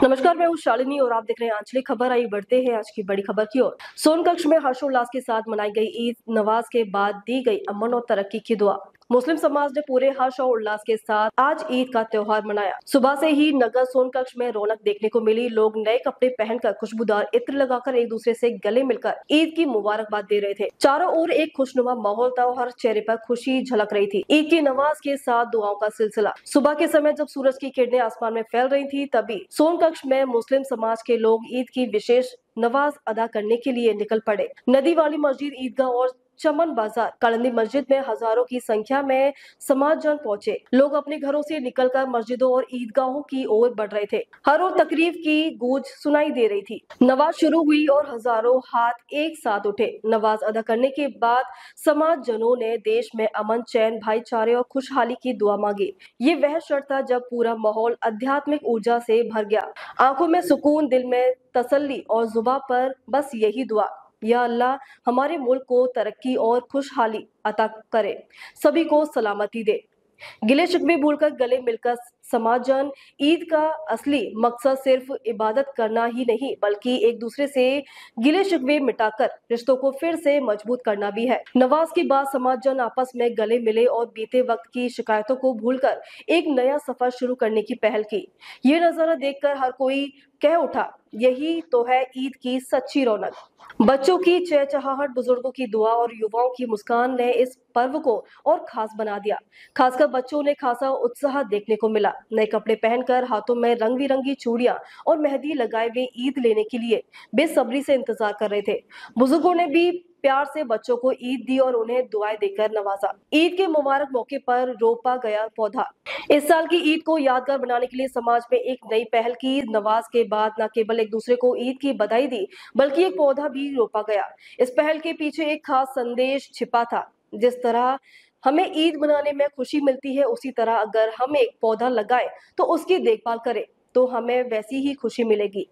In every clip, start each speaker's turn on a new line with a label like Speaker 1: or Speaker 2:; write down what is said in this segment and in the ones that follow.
Speaker 1: नमस्कार, मैं हूँ शालिनी और आप देख रहे हैं आंचलिक खबर। आइए बढ़ते हैं आज की बड़ी खबर की ओर। सोन कक्ष में हर्षोल्लास के साथ मनाई गई ईद नमाज के बाद दी गई अमन और तरक्की की दुआ। मुस्लिम समाज ने पूरे हर्ष और उल्लास के साथ आज ईद का त्योहार मनाया। सुबह से ही नगर सोन कक्ष में रौनक देखने को मिली। लोग नए कपड़े पहनकर खुशबूदार इत्र लगाकर एक दूसरे से गले मिलकर ईद की मुबारकबाद दे रहे थे। चारों ओर एक खुशनुमा माहौल था और हर चेहरे पर खुशी झलक रही थी। ईद की नमाज के साथ दुआओं का सिलसिला। सुबह के समय जब सूरज की किरणें आसमान में फैल रही थी, तभी सोन कक्ष में मुस्लिम समाज के लोग ईद की विशेष नमाज अदा करने के लिए निकल पड़े। नदी वाली मस्जिद, ईदगाह और चमन बाजार, कालिंदी मस्जिद में हजारों की संख्या में समाजजन पहुंचे। लोग अपने घरों से निकलकर मस्जिदों और ईदगाहों की ओर बढ़ रहे थे। हर ओर तकरीब की गूंज सुनाई दे रही थी। नमाज शुरू हुई और हजारों हाथ एक साथ उठे। नमाज अदा करने के बाद समाजजनों ने देश में अमन, चैन, भाईचारे और खुशहाली की दुआ मांगी। ये वह क्षण था जब पूरा माहौल आध्यात्मिक ऊर्जा से भर गया। आंखों में सुकून, दिल में तसल्ली और जुबान पर बस यही दुआ, या अल्लाह हमारे मुल्क को तरक्की और खुशहाली अता करे, सभी को सलामती दे। गिले शिकवे भूलकर गले मिलकर समाजजन ईद का असली मकसद सिर्फ इबादत करना ही नहीं, बल्कि एक दूसरे से गिले शिकवे मिटाकर रिश्तों को फिर से मजबूत करना भी है। नमाज के बाद समाजजन आपस में गले मिले और बीते वक्त की शिकायतों को भूलकर एक नया सफर शुरू करने की पहल की। ये नजारा देखकर हर कोई कह उठा, यही तो है ईद की सच्ची रौनक। बच्चों की चहचहाहट, बुजुर्गों की दुआ और युवाओं की मुस्कान ने इस पर्व को और खास बना दिया। खासकर बच्चों ने खासा उत्साह देखने को मिला। नए कपड़े पहनकर, हाथों में रंग बिरंगी चूड़ियां और मेहंदी लगाए हुए ईद लेने के लिए बेसब्री से इंतजार कर रहे थे। बुजुर्गों ने भी प्यार से बच्चों को ईद दी और उन्हें दुआएं देकर नवाजा। ईद के मुबारक मौके पर रोपा गया पौधा। इस साल की ईद को यादगार बनाने के लिए समाज में एक नई पहल की। नमाज के बाद न केवल एक दूसरे को ईद की बधाई दी, बल्कि एक पौधा भी रोपा गया। इस पहल के पीछे एक खास संदेश छिपा था। जिस तरह हमें ईद मनाने में खुशी मिलती है, उसी तरह अगर हम एक पौधा लगाएं तो उसकी देखभाल करें तो हमें वैसी ही खुशी मिलेगी।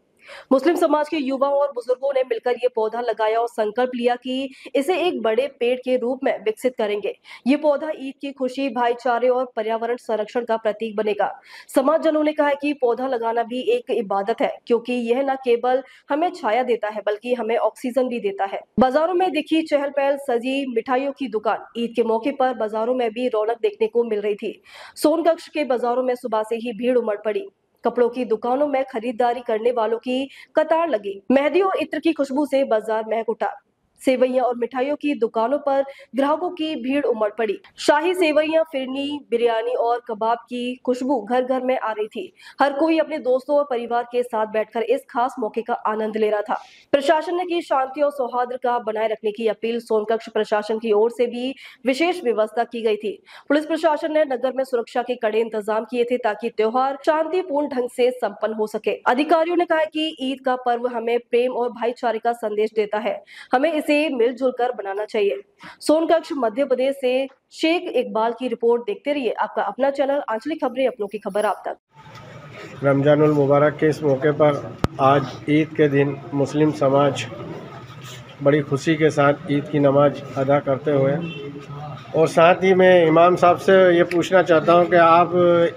Speaker 1: मुस्लिम समाज के युवाओं और बुजुर्गों ने मिलकर ये पौधा लगाया और संकल्प लिया कि इसे एक बड़े पेड़ के रूप में विकसित करेंगे। ये पौधा ईद की खुशी, भाईचारे और पर्यावरण संरक्षण का प्रतीक बनेगा। समाजजनों ने कहा है कि पौधा लगाना भी एक इबादत है, क्योंकि यह न केवल हमें छाया देता है, बल्कि हमें ऑक्सीजन भी देता है। बाजारों में दिखी चहल पहल, सजी मिठाइयों की दुकान। ईद के मौके पर बाजारों में भी रौनक देखने को मिल रही थी। सोन कक्ष के बाजारों में सुबह से ही भीड़ उमड़ पड़ी। कपड़ों की दुकानों में खरीदारी करने वालों की कतार लगी। मेहंदी और इत्र की खुशबू से बाजार महक उठा। सेवइयां और मिठाइयों की दुकानों पर ग्राहकों की भीड़ उमड़ पड़ी। शाही सेवइयां, फिरनी, बिरयानी और कबाब की खुशबू घर घर में आ रही थी। हर कोई अपने दोस्तों और परिवार के साथ बैठकर इस खास मौके का आनंद ले रहा था। प्रशासन ने की शांति और सौहार्द का बनाए रखने की अपील। सोनकक्ष प्रशासन की ओर से भी विशेष व्यवस्था की गई थी। पुलिस प्रशासन ने नगर में सुरक्षा के कड़े इंतजाम किए थे ताकि त्योहार शांतिपूर्ण ढंग से संपन्न हो सके। अधिकारियों ने कहा कि ईद का पर्व हमें प्रेम और भाईचारे का संदेश देता है। हमें इसे मिलजुल कर बनाना चाहिए। सोनकक्ष मध्य प्रदेश से शेख इकबाल की रिपोर्ट। देखते रहिए आपका अपना चैनल आंचलिक खबरें, अपनों की खबर आप तक।
Speaker 2: रमजानुल मुबारक के इस मौके पर आज ईद के दिन मुस्लिम समाज बड़ी खुशी के साथ ईद की नमाज अदा करते हुए, और साथ ही मैं इमाम साहब से ये पूछना चाहता हूँ कि आप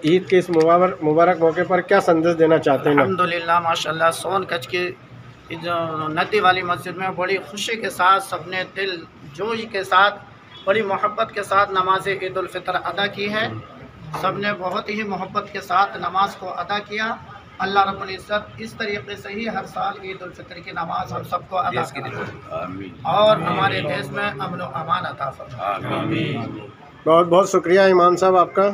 Speaker 2: ईद के इस मुबारक मौके पर क्या संदेश देना चाहते हैं?
Speaker 3: अल्हम्दुलिल्लाह, माशाल्लाह, सोन कच्छ की जो नदी वाली मस्जिद में बड़ी खुशी के साथ सबने दिल जोश के साथ, बड़ी मोहब्बत के साथ नमाज ईद उल फितर अदा की है। सबने बहुत ही मोहब्बत के साथ नमाज को अदा किया। अल्लाह रब्बुल इज़्ज़त इस तरीके से ही हर साल ईद उल फितर की नमाज हम सबको अदा करें और हमारे देश में अमन व अमान अता फरमाए।
Speaker 2: बहुत बहुत शुक्रिया इमाम साहब आपका।